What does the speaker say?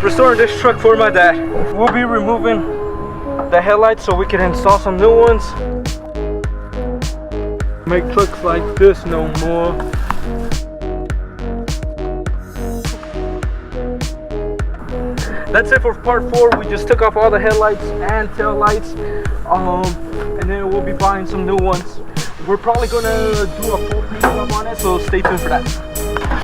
restoring this truck for my dad. We'll be removing the headlights so we can install some new ones. Make trucks like this no more. That's it for part 4. We just took off all the headlights and tail lights, and then we'll be buying some new ones. We're probably gonna do a full paint job on it, so stay tuned for that.